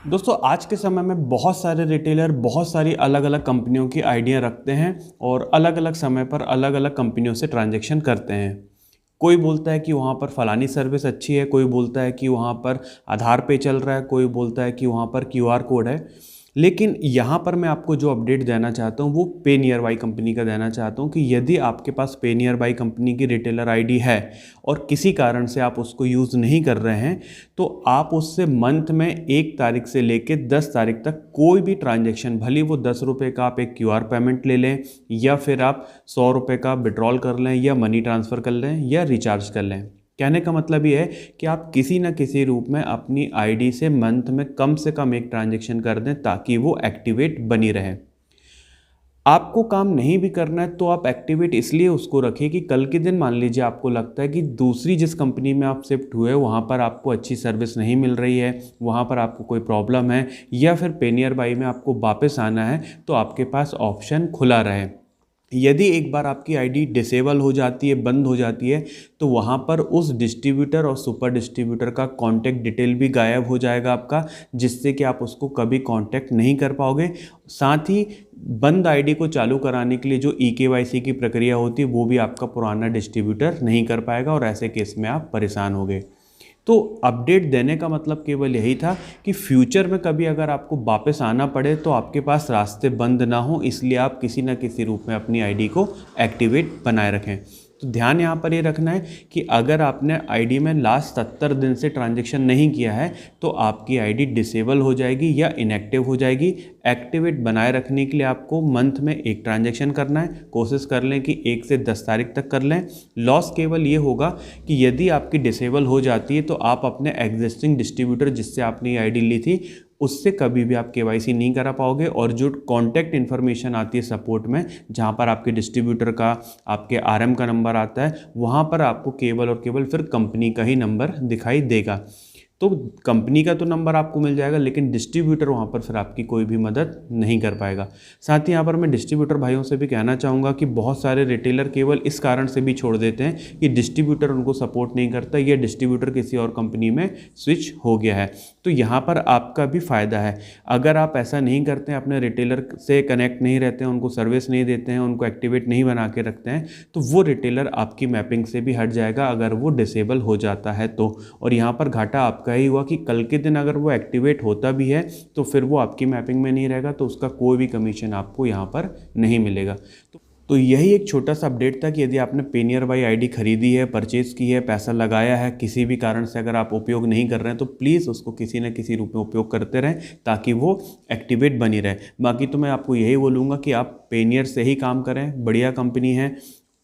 दोस्तों आज के समय में बहुत सारे रिटेलर बहुत सारी अलग अलग कंपनियों की आईडियाँ रखते हैं और अलग अलग समय पर अलग अलग कंपनियों से ट्रांजैक्शन करते हैं। कोई बोलता है कि वहाँ पर फ़लानी सर्विस अच्छी है, कोई बोलता है कि वहाँ पर आधार पे चल रहा है, कोई बोलता है कि वहाँ पर क्यूआर कोड है। लेकिन यहाँ पर मैं आपको जो अपडेट देना चाहता हूँ वो पे नियर बाई कंपनी का देना चाहता हूँ कि यदि आपके पास पे नियर बाई कंपनी की रिटेलर आईडी है और किसी कारण से आप उसको यूज़ नहीं कर रहे हैं तो आप उससे मंथ में 1 तारीख से लेके 10 तारीख तक कोई भी ट्रांजैक्शन, भले वो 10 रुपये का आप एक क्यूआर पेमेंट ले लें या फिर आप 100 रुपये का विड्रॉल कर लें या मनी ट्रांसफ़र कर लें या रिचार्ज कर लें। कहने का मतलब ये है कि आप किसी न किसी रूप में अपनी आईडी से मंथ में कम से कम एक ट्रांजैक्शन कर दें ताकि वो एक्टिवेट बनी रहे। आपको काम नहीं भी करना है तो आप एक्टिवेट इसलिए उसको रखें कि कल के दिन मान लीजिए आपको लगता है कि दूसरी जिस कंपनी में आप शिफ्ट हुए वहाँ पर आपको अच्छी सर्विस नहीं मिल रही है, वहाँ पर आपको कोई प्रॉब्लम है या फिर पे नियर बाई में आपको वापस आना है, तो आपके पास ऑप्शन खुला रहे। यदि एक बार आपकी आईडी डिसेबल हो जाती है, बंद हो जाती है, तो वहाँ पर उस डिस्ट्रीब्यूटर और सुपर डिस्ट्रीब्यूटर का कॉन्टैक्ट डिटेल भी गायब हो जाएगा आपका, जिससे कि आप उसको कभी कॉन्टैक्ट नहीं कर पाओगे। साथ ही बंद आईडी को चालू कराने के लिए जो EKYC की प्रक्रिया होती है वो भी आपका पुराना डिस्ट्रीब्यूटर नहीं कर पाएगा और ऐसे केस में आप परेशान होगे। तो अपडेट देने का मतलब केवल यही था कि फ्यूचर में कभी अगर आपको वापस आना पड़े तो आपके पास रास्ते बंद ना हो, इसलिए आप किसी न किसी रूप में अपनी आईडी को एक्टिवेट बनाए रखें। तो ध्यान यहाँ पर ये रखना है कि अगर आपने आईडी में लास्ट 70 दिन से ट्रांजैक्शन नहीं किया है तो आपकी आईडी डिसेबल हो जाएगी या इनएक्टिव हो जाएगी। एक्टिवेट बनाए रखने के लिए आपको मंथ में एक ट्रांजैक्शन करना है। कोशिश कर लें कि 1 से 10 तारीख तक कर लें। लॉस केवल ये होगा कि यदि आपकी डिसेबल हो जाती है तो आप अपने एग्जिस्टिंग डिस्ट्रीब्यूटर जिससे आपने ये आईडी ली थी उससे कभी भी आप KYC नहीं करा पाओगे और जो कॉन्टैक्ट इन्फॉर्मेशन आती है सपोर्ट में, जहाँ पर आपके डिस्ट्रीब्यूटर का, आपके RM का नंबर आता है, वहाँ पर आपको केवल और केवल फिर कंपनी का ही नंबर दिखाई देगा। तो कंपनी का तो नंबर आपको मिल जाएगा लेकिन डिस्ट्रीब्यूटर वहाँ पर फिर आपकी कोई भी मदद नहीं कर पाएगा। साथ ही यहाँ पर मैं डिस्ट्रीब्यूटर भाइयों से भी कहना चाहूँगा कि बहुत सारे रिटेलर केवल इस कारण से भी छोड़ देते हैं कि डिस्ट्रीब्यूटर उनको सपोर्ट नहीं करता या डिस्ट्रीब्यूटर किसी और कंपनी में स्विच हो गया है। तो यहाँ पर आपका भी फ़ायदा है। अगर आप ऐसा नहीं करते हैं, अपने रिटेलर से कनेक्ट नहीं रहते हैं, उनको सर्विस नहीं देते हैं, उनको एक्टिवेट नहीं बना के रखते हैं, तो वो रिटेलर आपकी मैपिंग से भी हट जाएगा अगर वो डिसेबल हो जाता है तो। और यहाँ पर घाटा आपका ही हुआ कि कल के दिन अगर वो एक्टिवेट होता भी है तो फिर वो आपकी मैपिंग में नहीं रहेगा, तो उसका कोई भी कमीशन आपको यहाँ पर नहीं मिलेगा। तो यही एक छोटा सा अपडेट था कि यदि आपने पे नियर बाई आईडी खरीदी है, परचेज़ की है, पैसा लगाया है, किसी भी कारण से अगर आप उपयोग नहीं कर रहे हैं तो प्लीज़ उसको किसी न किसी रूप में उपयोग करते रहें ताकि वो एक्टिवेट बनी रहे। बाकी तो मैं आपको यही बोलूँगा कि आप पे नियर से ही काम करें, बढ़िया कंपनी है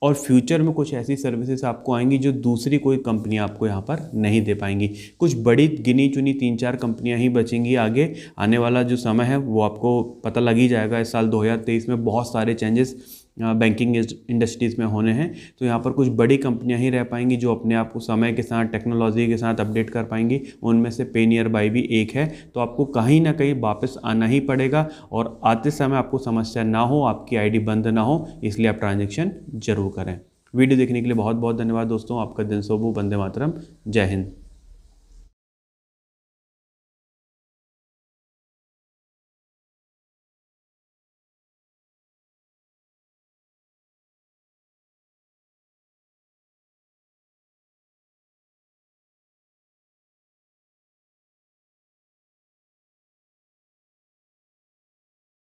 और फ्यूचर में कुछ ऐसी सर्विसेज आपको आएंगी जो दूसरी कोई कंपनी आपको यहाँ पर नहीं दे पाएंगी। कुछ बड़ी गिनी चुनी 3-4 कंपनियाँ ही बचेंगी। आगे आने वाला जो समय है वो आपको पता लग ही जाएगा। इस साल 2023 में बहुत सारे चेंजेस बैंकिंग इंडस्ट्रीज़ में होने हैं, तो यहाँ पर कुछ बड़ी कंपनियाँ ही रह पाएंगी जो अपने आप को समय के साथ, टेक्नोलॉजी के साथ अपडेट कर पाएंगी। उनमें से पे नियर बाई भी एक है। तो आपको कहीं ना कहीं वापस आना ही पड़ेगा और आते समय आपको समस्या ना हो, आपकी आईडी बंद ना हो, इसलिए आप ट्रांजैक्शन जरूर करें। वीडियो देखने के लिए बहुत बहुत धन्यवाद दोस्तों। आपका दिन शुभ हो। वंदे मातरम। जय हिंद।